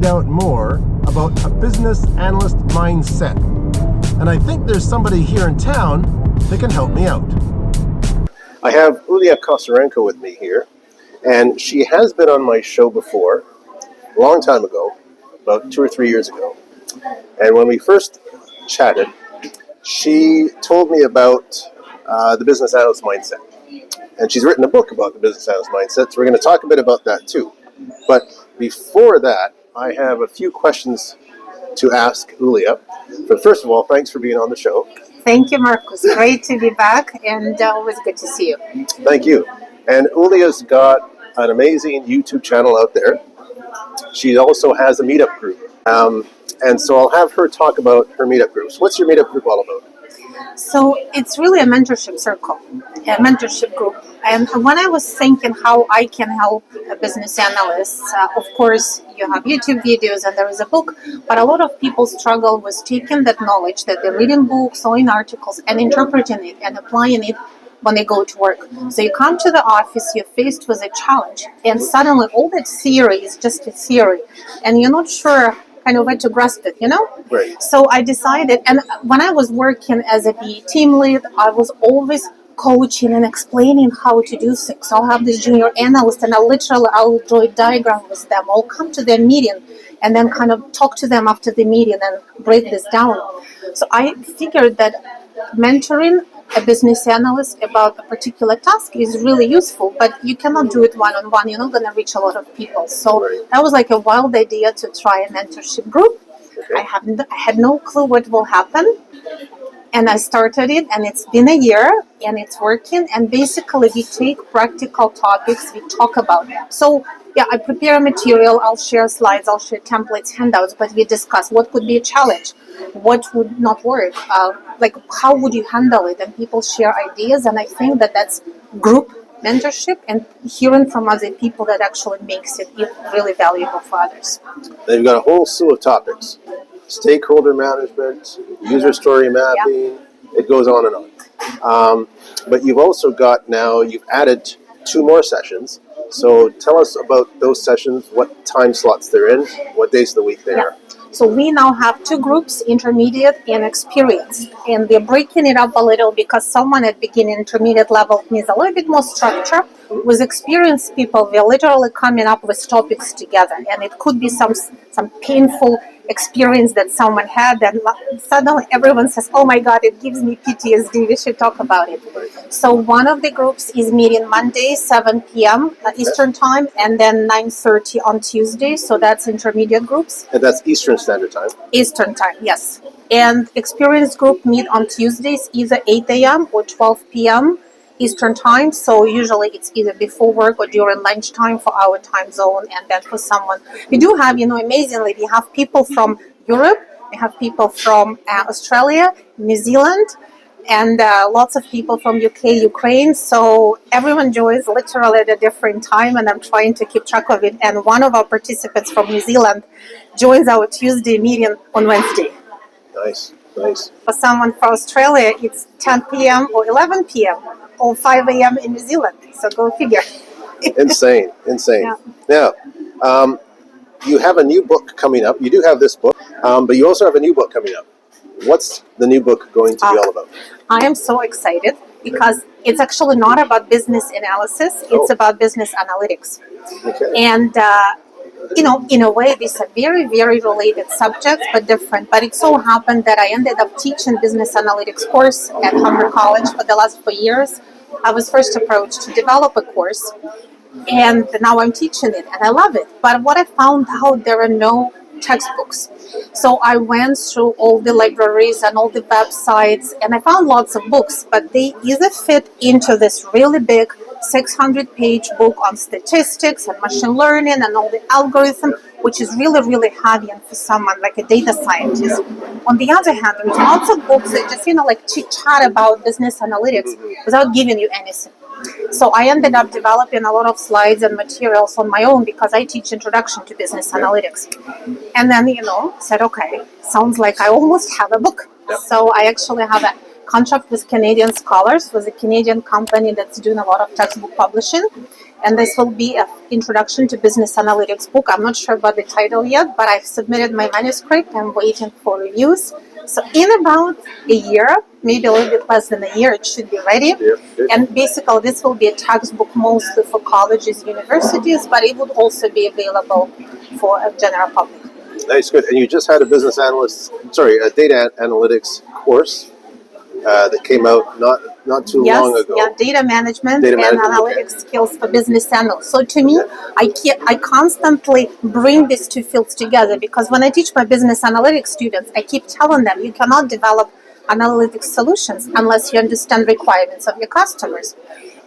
out more about a business analyst mindset. And I think there's somebody here in town that can help me out. I have Yulia Kosarenko with me here, and she has been on my show before, a long time ago, about 2 or 3 years ago. And when we first chatted, she told me about the business analyst mindset. And she's written a book about the business analyst mindset, so we're going to talk a bit about that too. But before that, I have a few questions to ask Yulia. But first of all, thanks for being on the show. Thank you, Marcus. Great to be back, and always good to see you. Thank you. And Yulia's got an amazing YouTube channel out there. She also has a meetup group. And so I'll have her talk about her meetup groups. What's your meetup group all about? So it's really a mentorship circle, a mentorship group. And when I was thinking how I can help a business analyst, of course, you have YouTube videos and there is a book, but a lot of people struggle with taking that knowledge that they're reading books or in articles and interpreting it and applying it when they go to work. So you come to the office, you're faced with a challenge, and suddenly all that theory is just a theory, and you're not sure kind of where to grasp it, Right. So I decided, and when I was working as a BE team lead, I was always coaching and explaining how to do things. So I'll have this junior analyst, and I'll draw a diagram with them. I'll come to their meeting and then kind of talk to them after the meeting and break this down. So I figured that mentoring a business analyst about a particular task is really useful, but you cannot do it one-on-one. You're not going to reach a lot of people. So that was like a wild idea to try a mentorship group. I had no clue what will happen. And I started it, and it's been a year, and it's working. And basically, we take practical topics, we talk about them. So, I prepare material, I'll share slides, I'll share templates, handouts, but we discuss what could be a challenge, what would not work, like how would you handle it, and people share ideas. And I think that that's group mentorship and hearing from other people that actually makes it really valuable for others. They've got a whole slew of topics. Stakeholder management, user story mapping, It goes on and on. But you've also you've added 2 more sessions. So tell us about those sessions, what time slots they're in, what days of the week they are. So we now have 2 groups, intermediate and experienced. And we're breaking it up a little because someone at beginning intermediate level needs a little bit more structure. With experienced people, we're literally coming up with topics together. And it could be some painful experience that someone had, and suddenly everyone says, oh my God, it gives me PTSD, we should talk about it. So one of the groups is meeting Monday, 7 p.m. Eastern time, and then 9:30 on Tuesday. So that's intermediate groups. And that's Eastern Standard Time? Eastern time, yes. And experienced group meet on Tuesdays, either 8 a.m. or 12 p.m. Eastern time. So usually it's either before work or during lunchtime for our time zone, and then for someone. We do have, amazingly, we have people from Europe, we have people from Australia, New Zealand, and lots of people from UK, Ukraine. So everyone joins literally at a different time, and I'm trying to keep track of it. And one of our participants from New Zealand joins our Tuesday meeting on Wednesday. Nice. For someone from Australia, it's 10 p.m. or 11 p.m. or 5 a.m. in New Zealand. So go figure. Insane. Yeah. Now, you have a new book coming up. You do have this book, but you also have a new book coming up. What's the new book going to be all about? I am so excited because it's actually not about business analysis. It's about business analytics. Okay. And in a way, these are very, very related subjects, but different. But it so happened that I ended up teaching business analytics course at Humber College for the last 4 years. I was first approached to develop a course, and now I'm teaching it, and I love it. But what I found out, there are no textbooks. So I went through all the libraries and all the websites, and I found lots of books, but they either fit into this really big 600-page book on statistics and machine learning and all the algorithm, which is really, really heavy and for someone like a data scientist. On the other hand, there's lots of books that just, like chit-chat about business analytics without giving you anything. So I ended up developing a lot of slides and materials on my own because I teach Introduction to Business Analytics. And then, said, okay, sounds like I almost have a book. So I actually have a contract with Canadian Scholars, with a Canadian company that's doing a lot of textbook publishing. And this will be an introduction to business analytics book. I'm not sure about the title yet, but I've submitted my manuscript. I'm waiting for reviews. So in about a year, maybe a little bit less than a year, it should be ready. And basically, this will be a textbook mostly for colleges, universities, but it would also be available for a general public. Nice, good. And you just had a data analytics course that came out not too long ago. Yeah, data management and analytics skills for business analysts. So to me, I constantly bring these two fields together, because when I teach my business analytics students, I keep telling them you cannot develop analytics solutions unless you understand requirements of your customers.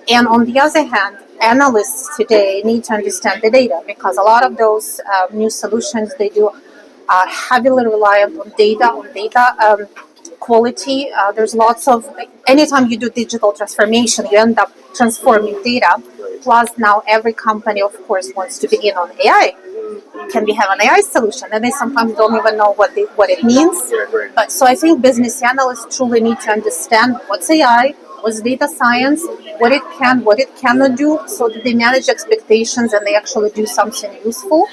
And on the other hand, analysts today need to understand the data, because a lot of those new solutions they do are heavily reliant on data quality. There's lots of, anytime you do digital transformation, you end up transforming data. Plus now every company, of course, wants to be in on AI. Can we have an AI solution? And they sometimes don't even know what it means. But so I think business analysts truly need to understand what's AI, what's data science, what it can, what it cannot do, so that they manage expectations and they actually do something useful.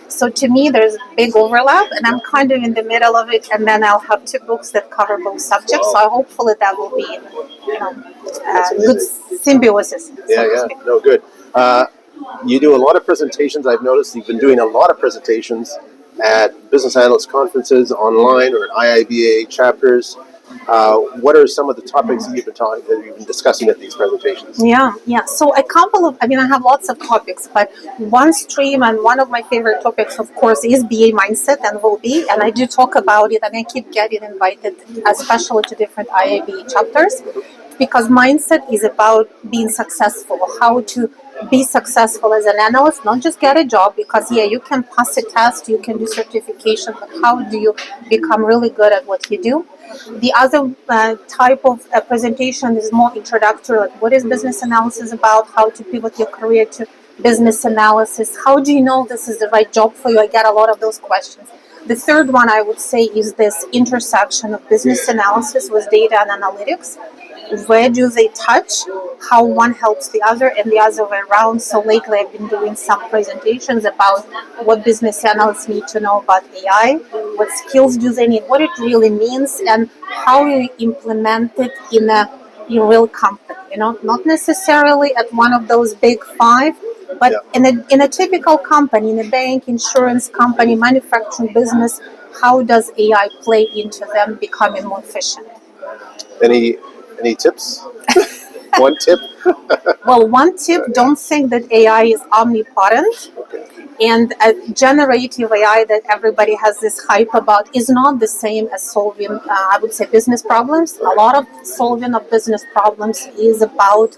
So to me, there's a big overlap, and I'm kind of in the middle of it. And then I'll have two books that cover both subjects. So hopefully that will be, good symbiosis. No, good. You do a lot of presentations. I've noticed you've been doing a lot of presentations at business analyst conferences, online, or IIBA chapters. What are some of the topics that you've been discussing at these presentations? Yeah. So I have lots of topics, but one stream and one of my favorite topics, of course, is BA mindset and will be, and I do talk about it, and I keep getting invited, especially to different IIBA chapters, because mindset is about being successful, how to be successful as an analyst, not just get a job, because you can pass a test, you can do certification, but how do you become really good at what you do? The other type of presentation is more introductory, like what is business analysis about, how to pivot your career to business analysis, how do you know this is the right job for you? I get a lot of those questions. The third one I would say is this intersection of business analysis with data and analytics. Where do they touch? How one helps the other and the other way around. So lately I've been doing some presentations about what business analysts need to know about AI, what skills do they need, what it really means, and how you implement it in a real company. Not necessarily at one of those big five, but in a typical company, in a bank, insurance company, manufacturing business, how does AI play into them becoming more efficient? Any tips? One tip? Well, one tip, don't think that AI is omnipotent. Okay. And generative AI that everybody has this hype about is not the same as solving, I would say, business problems. A lot of solving of business problems is about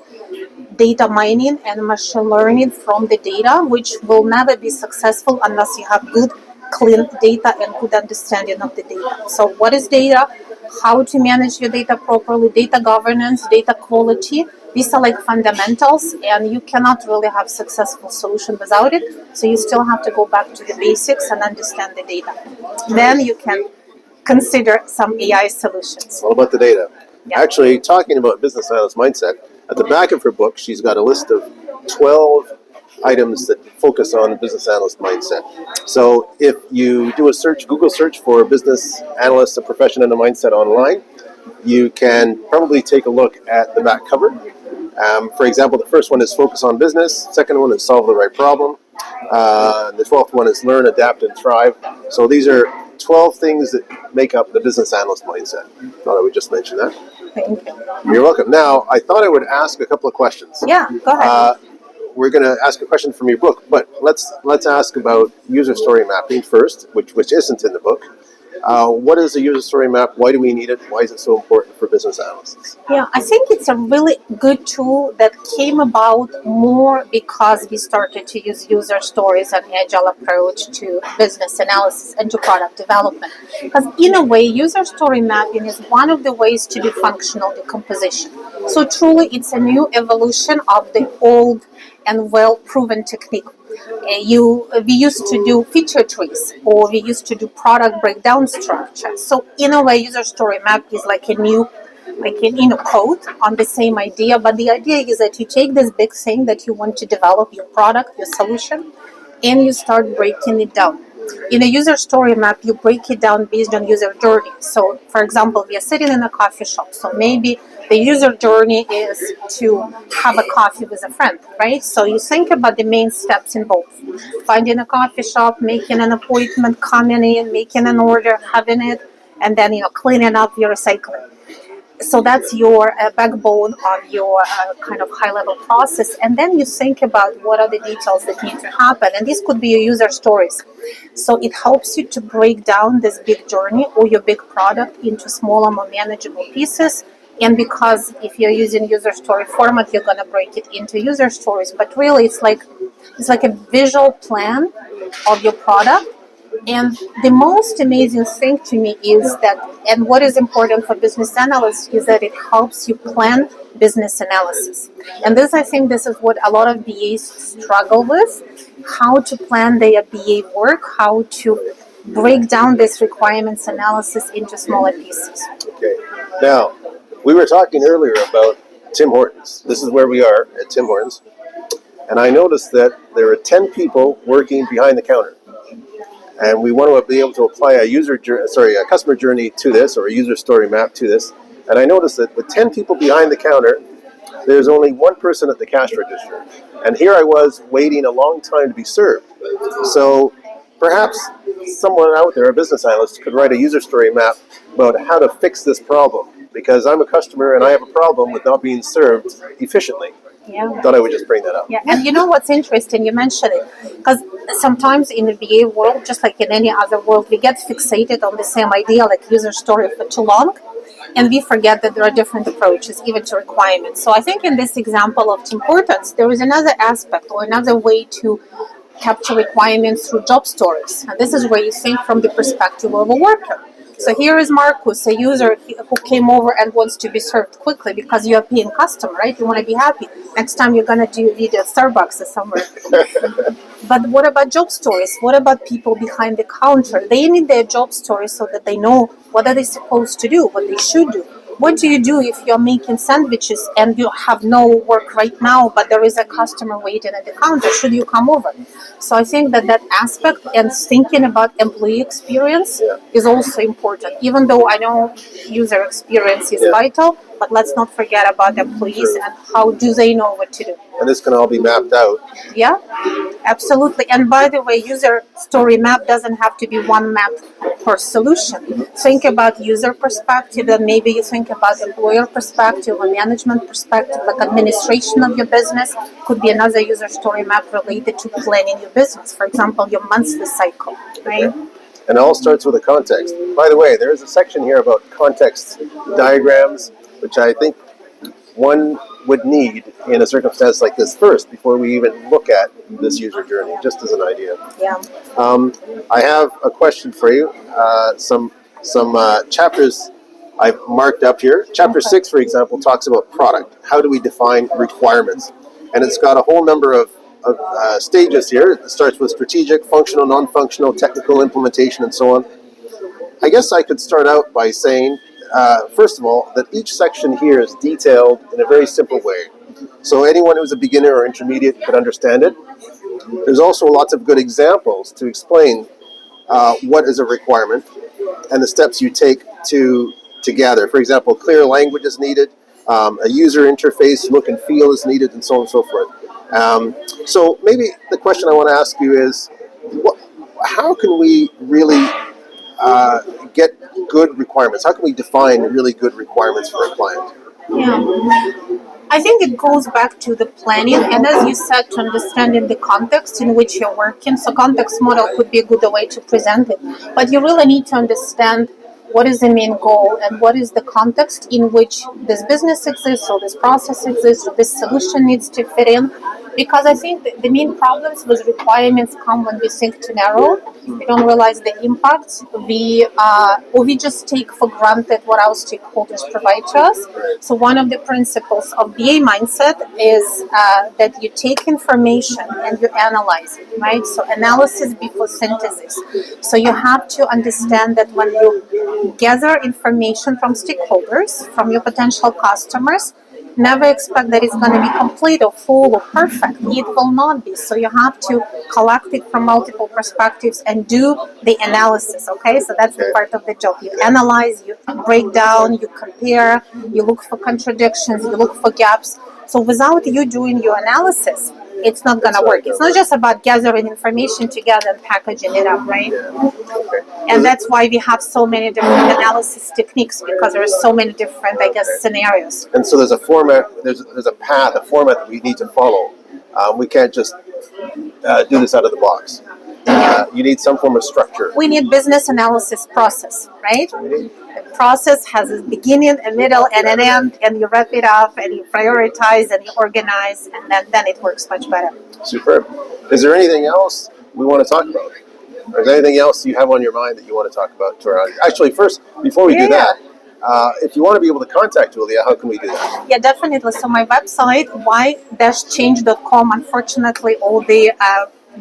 data mining and machine learning from the data, which will never be successful unless you have good, clean data and good understanding of the data. So what is data? How to manage your data properly, data governance, data quality. These are like fundamentals, and you cannot really have successful solution without it. So you still have to go back to the basics and understand the data. Then you can consider some AI solutions. All about the data. Yeah. Actually, talking about business analyst mindset, at the back of her book, she's got a list of 12 items that focus on business analyst mindset. So if you do a search, Google search for business analyst, a profession and a mindset online, you can probably take a look at the back cover. For example, the first one is focus on business. Second one is solve the right problem. The 12th one is learn, adapt, and thrive. So these are 12 things that make up the business analyst mindset. Thought I would just mention that. Thank you. You're welcome. Now, I thought I would ask a couple of questions. Yeah, go ahead. We're going to ask a question from your book, but let's ask about user story mapping first, which isn't in the book. What is a user story map? Why do we need it? Why is it so important for business analysts? Yeah, I think it's a really good tool that came about more because we started to use user stories and agile approach to business analysis and to product development. Because in a way, user story mapping is one of the ways to do functional decomposition. So truly, it's a new evolution of the old and well-proven technique. We used to do feature trees, or we used to do product breakdown structure. So in a way, user story map is like a new like code on the same idea. But the idea is that you take this big thing that you want to develop, your product, your solution, and you start breaking it down. In a user story map, you break it down based on user journey. So, for example, we are sitting in a coffee shop. So maybe the user journey is to have a coffee with a friend, right? So you think about the main steps in both. Finding a coffee shop, making an appointment, coming in, making an order, having it, and then, cleaning up your recycling. So that's your backbone of your kind of high level process, and then you think about what are the details that need to happen, and this could be your user stories. So it helps you to break down this big journey or your big product into smaller, more manageable pieces. And because if you're using user story format, you're going to break it into user stories, but really it's like a visual plan of your product. And the most amazing thing to me is that, and what is important for business analysts is that it helps you plan business analysis. And I think this is what a lot of BAs struggle with, how to plan their BA work, how to break down this requirements analysis into smaller pieces. Okay. Now, we were talking earlier about Tim Hortons. This is where we are at Tim Hortons. And I noticed that there are 10 people working behind the counter. And we want to be able to apply a customer journey to this, or a user story map to this. And I noticed that with 10 people behind the counter, there's only one person at the cash register. And here I was waiting a long time to be served. So perhaps someone out there, a business analyst, could write a user story map about how to fix this problem, because I'm a customer and I have a problem with not being served efficiently. Yeah. Thought I would just bring that up. Yeah, and what's interesting, you mentioned it, because sometimes in the BA world, just like in any other world, we get fixated on the same idea, like user story, for too long, and we forget that there are different approaches, even to requirements. So I think in this example of Tim Hortons, there is another aspect or another way to capture requirements through job stories, and this is where you think from the perspective of a worker. So here is Marcus, a user who came over and wants to be served quickly because you're a paying customer, right? You want to be happy. Next time you're going to do video at Starbucks or somewhere. But what about job stories? What about people behind the counter? They need their job stories so that they know what are they supposed to do, what they should do. What do you do if you're making sandwiches and you have no work right now, but there is a customer waiting at the counter? Should you come over? So I think that aspect and thinking about employee experience is also important. Even though I know user experience is vital, but let's not forget about employees and how do they know what to do. And this can all be mapped out. Yeah, absolutely. And by the way, user story map doesn't have to be one map per solution. Think about user perspective, and maybe you think about employer perspective or management perspective, like administration of your business could be another user story map related to planning your business. For example, your monthly cycle, right? Okay. And it all starts with a context. By the way, there is a section here about context diagrams, which I think one would need in a circumstance like this first before we even look at this user journey, just as an idea. Yeah. I have a question for you. Some chapters I've marked up here. Chapter 6, for example, talks about product. How do we define requirements? And it's got a whole number of stages here. It starts with strategic, functional, non-functional, technical, implementation, and so on. I guess I could start out by saying, first of all, that each section here is detailed in a very simple way. So anyone who's a beginner or intermediate could understand it. There's also lots of good examples to explain what is a requirement and the steps you take to gather. For example, clear language is needed, a user interface, look and feel is needed, and so on and so forth. So maybe the question I want to ask you is, how can we really get good requirements? How can we define really good requirements for a client? Yeah. I think it goes back to the planning, and as you said, to understanding the context in which you're working. So context model could be a good way to present it, but you really need to understand what is the main goal and what is the context in which this business exists or this process exists or this solution needs to fit in. Because I think the main problems with requirements come when we think too narrow. We don't realize the impact. We just take for granted what our stakeholders provide to us. So one of the principles of BA mindset is that you take information and you analyze it, right? So analysis before synthesis. So you have to understand that when you gather information from stakeholders, from your potential customers, never expect that it's going to be complete or full or perfect. It will not be. So you have to collect it from multiple perspectives and do the analysis. Okay, so that's the part of the job. You analyze, you break down, you compare, you look for contradictions, you look for gaps. So without you doing your analysis, it's not going to work. It's not just about gathering information together and packaging it up, right? And that's why we have so many different analysis techniques, because there are so many different, I guess, scenarios. And so there's a format, there's a path, a format that we need to follow. We can't just do this out of the box. You need some form of structure. We need business analysis process, right? The process has a beginning, a middle, and an end, and you wrap it up, and you prioritize, and you organize, and then it works much better. Superb. Is there anything else we want to talk about? Or is there anything else you have on your mind that you want to talk about to our audience? Actually, first, before we do that, if you want to be able to contact Yulia, how can we do that? Yeah, definitely. So my website, y-change.com, unfortunately, all the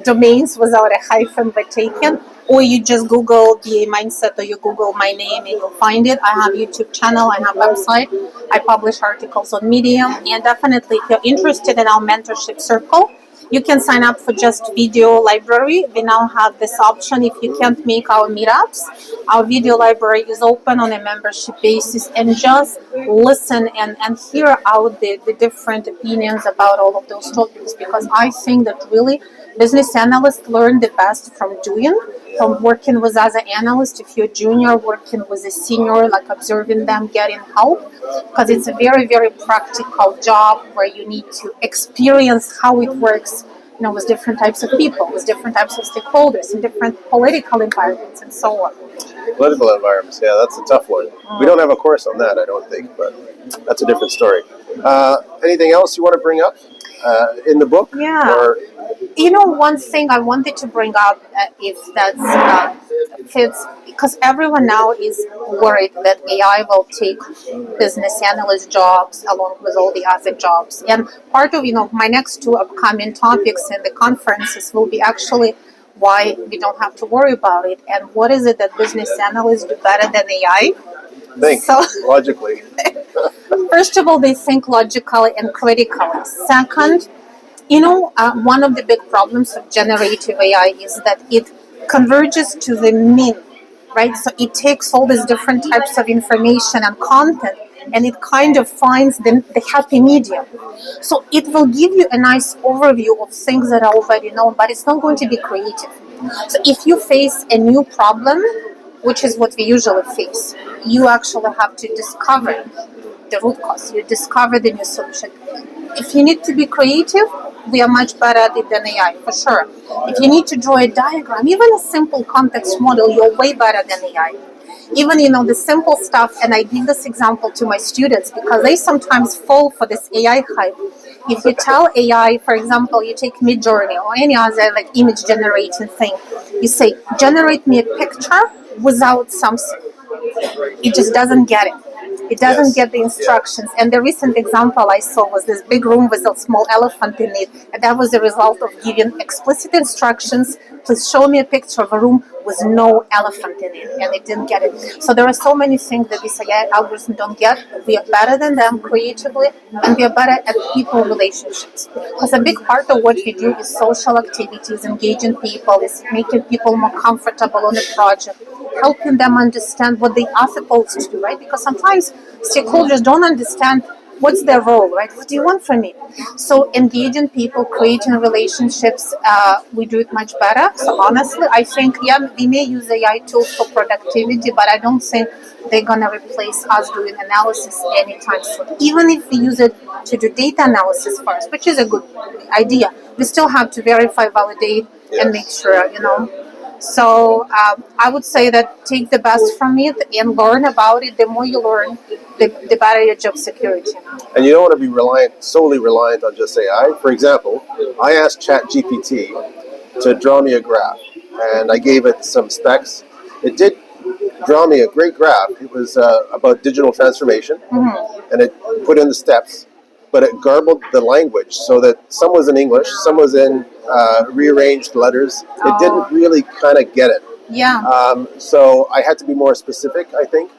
domains without a hyphen were taken. Or you just Google BA Mindset, or you Google my name and you'll find it. I have YouTube channel, I have website. I publish articles on Medium. And definitely, if you're interested in our mentorship circle, you can sign up for just video library. We now have this option. If you can't make our meetups, our video library is open on a membership basis, and just listen and hear out the different opinions about all of those topics, because I think that really business analysts learn the best from doing, from working with other analysts. If you're junior, working with a senior, like observing them, getting help, because it's a very, very practical job where you need to experience how it works, with different types of people, with different types of stakeholders, in different political environments, and so on. Political environments, yeah, that's a tough one. We don't have a course on that, I don't think, but that's a different story. Anything else you want to bring up in the book? Yeah. Or one thing I wanted to bring up, if that's fits, because everyone now is worried that AI will take business analyst jobs along with all the other jobs. And part of, my next two upcoming topics in the conferences will be actually why we don't have to worry about it, and what is it that business analysts do better than AI. Think logically. First of all, they think logically and critically. Second, one of the big problems of generative AI is that it converges to the mean, right? So it takes all these different types of information and content, and it kind of finds the happy medium. So it will give you a nice overview of things that are already known, but it's not going to be creative. So if you face a new problem, which is what we usually face, you actually have to discover the root cause. You discover the new solution. If you need to be creative, we are much better at it than AI, for sure. If you need to draw a diagram, even a simple context model, you're way better than AI. Even, the simple stuff, and I give this example to my students because they sometimes fall for this AI hype. If you tell AI, for example, you take Midjourney or any other image generating thing, you say, generate me a picture without something. It just doesn't get it. It doesn't get the instructions. And the recent example I saw was this big room with a small elephant in it. And that was the result of giving explicit instructions. Please show me a picture of a room with no elephant in it. And it didn't get it. So there are so many things that this AI algorithm don't get. We are better than them creatively, and we are better at people relationships. Because a big part of what we do is social activities, engaging people, is making people more comfortable on a project, helping them understand what they are supposed to do, right? Because sometimes stakeholders don't understand what's their role, right? What do you want from me? So engaging people, creating relationships, we do it much better. So honestly, I think, we may use AI tools for productivity, but I don't think they're going to replace us doing analysis anytime soon. Even if we use it to do data analysis first, which is a good idea, we still have to verify, validate, and make sure, So I would say that take the best from it and learn about it. The more you learn, the better your job security. And you don't want to be solely reliant on just AI. For example, I asked ChatGPT to draw me a graph, and I gave it some specs. It did draw me a great graph. It was about digital transformation, and it put in the steps, but it garbled the language so that some was in English, some was in rearranged letters. It didn't really kind of get it. Yeah. So I had to be more specific, I think.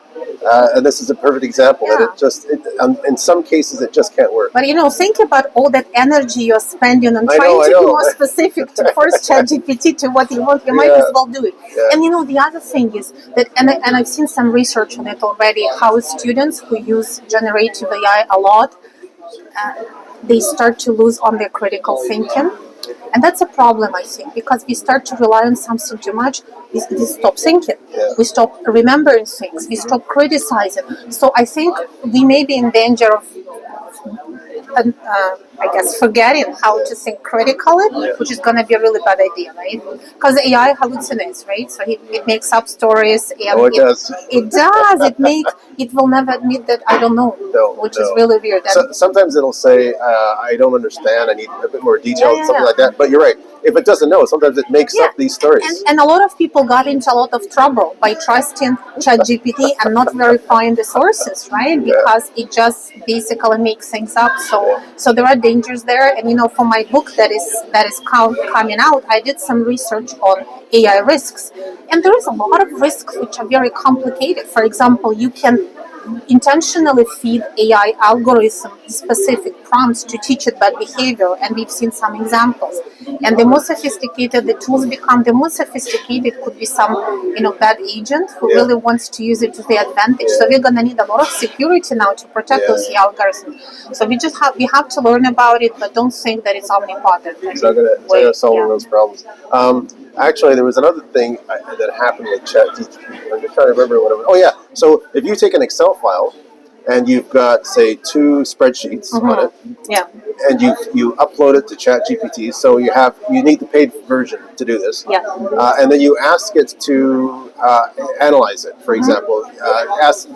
And this is a perfect example that in some cases, it just can't work. But think about all that energy you're spending on I trying know. to be more specific to force ChatGPT to what you want. You might as well do it. Yeah. And the other thing is that, and I've seen some research on it already, how students who use generative AI a lot, they start to lose on their critical thinking. And that's a problem, I think, because we start to rely on something too much. We stop thinking. Yeah. We stop remembering things. We stop criticizing. So I think we may be in danger of, I guess, forgetting how to think critically, which is going to be a really bad idea, right? Because AI hallucinates, right? So it makes up stories. And it does. It does. It will never admit that I don't know, which is really weird. Sometimes it'll say, I don't understand, I need a bit more detail, something like that. But you're right. If it doesn't know, sometimes it makes up these stories. And a lot of people got into a lot of trouble by trusting ChatGPT and not verifying the sources, right? Because it just basically makes things up. So there are dangers there. And for my book that is coming out, I did some research on AI risks, and there is a lot of risks which are very complicated. For example, you can intentionally feed AI algorithm specific prompts to teach it bad behavior, and we've seen some examples. And the more sophisticated the tools become, the more sophisticated could be some bad agent who really wants to use it to their advantage. So we're gonna need a lot of security now to protect those algorithms. So we have to learn about it, but don't think that it's omnipotent. It's not gonna solve those problems. Actually, there was another thing that happened with ChatGPT. I'm just trying to remember what it was. Oh yeah. So if you take an Excel file and you've got, say, 2 spreadsheets on it, and you upload it to ChatGPT, so you need the paid version to do this, and then you ask it to analyze it. For example,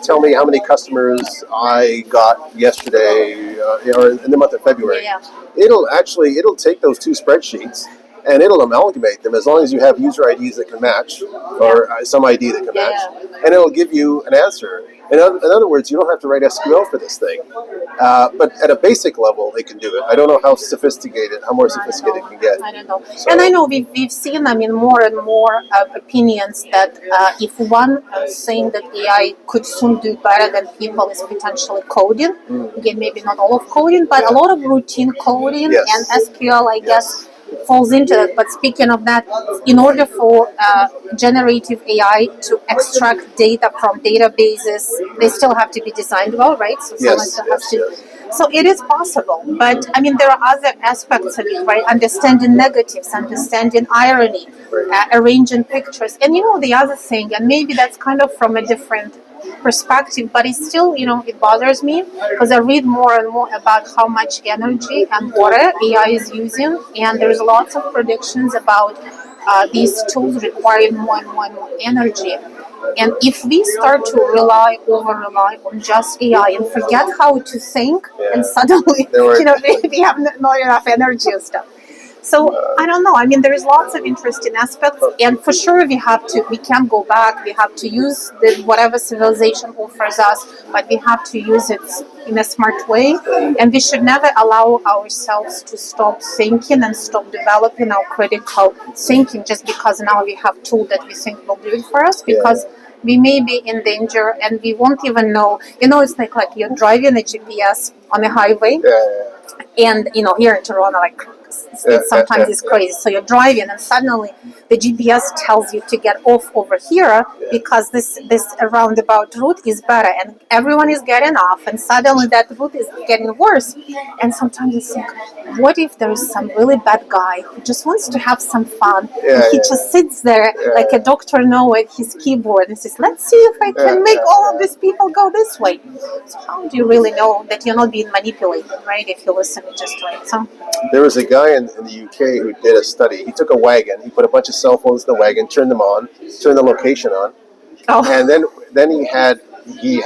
tell me how many customers I got yesterday or in the month of February. It'll take those 2 spreadsheets and it'll amalgamate them as long as you have user IDs that can match, or some ID that can match, and it'll give you an answer. In other words, you don't have to write SQL for this thing. But at a basic level, they can do it. I don't know how more sophisticated it can get. I don't know. So, and I know we've seen, more and more opinions that if one thing that AI could soon do better than people is potentially coding. Again, maybe not all of coding, but a lot of routine coding and SQL, I guess, falls into that. But speaking of that, in order for generative AI to extract data from databases, they still have to be designed well, right? So someone still has to. So it is possible, but there are other aspects of it, right? Understanding negatives, understanding irony, arranging pictures, and the other thing, and maybe that's kind of from a different perspective, but it's still, it bothers me because I read more and more about how much energy and water AI is using, and there's lots of predictions about these tools requiring more and more and more energy. And if we start to over-rely on just AI and forget how to think, and suddenly, we have not enough energy and stuff. So I don't know. There is lots of interesting aspects, and for sure we can't go back. We have to use whatever civilization offers us, but we have to use it in a smart way, and we should never allow ourselves to stop thinking and stop developing our critical thinking just because now we have tools that we think will do it for us, because we may be in danger and we won't even know. It's like you're driving a GPS on a highway, and here in Toronto, sometimes it's crazy. So you're driving and suddenly the GPS tells you to get off over here because this roundabout route is better, and everyone is getting off, and suddenly that route is getting worse. And sometimes you think, what if there is some really bad guy who just wants to have some fun, and he just sits there like a Dr. No at his keyboard and says, let's see if I can make all of these people go this way. So how do you really know that you're not being manipulated, right, if you listen just right? So there was a guy guy in the UK who did a study. He took a wagon, he put a bunch of cell phones in the wagon, turned them on, turned the location on, and then he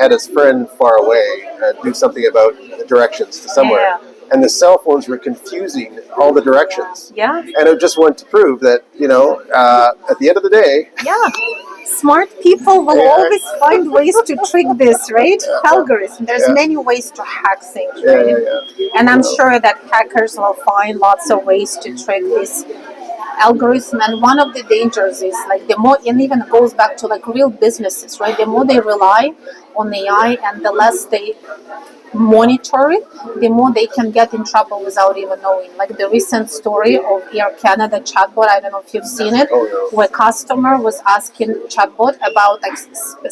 had his friend far away do something about the directions to somewhere. Yeah. And the cell phones were confusing all the directions. Yeah. And it just went to prove that, at the end of the day, Yeah. Smart people will always find ways to trick this, right? Algorithm. There's many ways to hack things, right? And I'm sure that hackers will find lots of ways to trick this algorithm. And one of the dangers is like the more, and even goes back to like real businesses, right? The more they rely on AI and the less they monitor it, the more they can get in trouble without even knowing. Like the recent story of Air Canada chatbot, I don't know if you've seen it, where customer was asking chatbot about like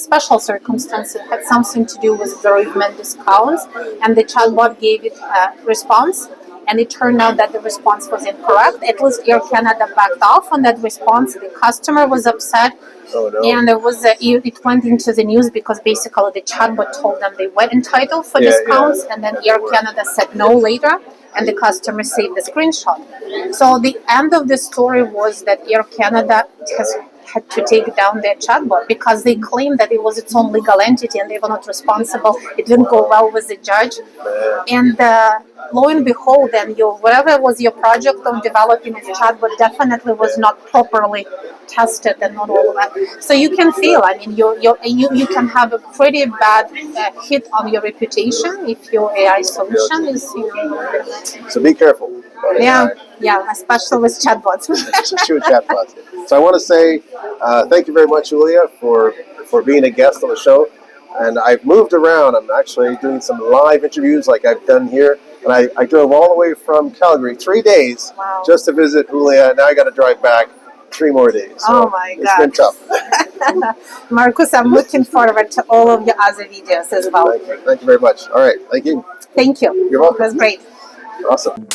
special circumstances. It had something to do with bereavement discounts, and the chatbot gave it a response. And it turned out that the response was incorrect. At least Air Canada backed off on that response. The customer was upset. And it went into the news because basically the chatbot told them they were entitled for discounts, and then Air Canada said no later, and the customer saved the screenshot. So the end of the story was that Air Canada had to take down their chatbot because they claimed that it was its own legal entity and they were not responsible. It didn't go well with the judge. And lo and behold, then whatever was your project of developing a chatbot definitely was not properly tested and not all of that. So you can feel, I mean, you can have a pretty bad hit on your reputation if your AI solution is, So be careful. Yeah, especially with chatbots. Especially with chatbots. So I want to say thank you very much, Yulia, for being a guest on the show. And I've moved around. I'm actually doing some live interviews like I've done here. And I drove all the way from Calgary 3 days just to visit Yulia. Now I got to drive back 3 more days. So oh my God. It's been tough. Marcus, I'm looking forward to all of your other videos as well. Thank you very much. All right. Thank you. Thank you. You're welcome. It was great. Awesome.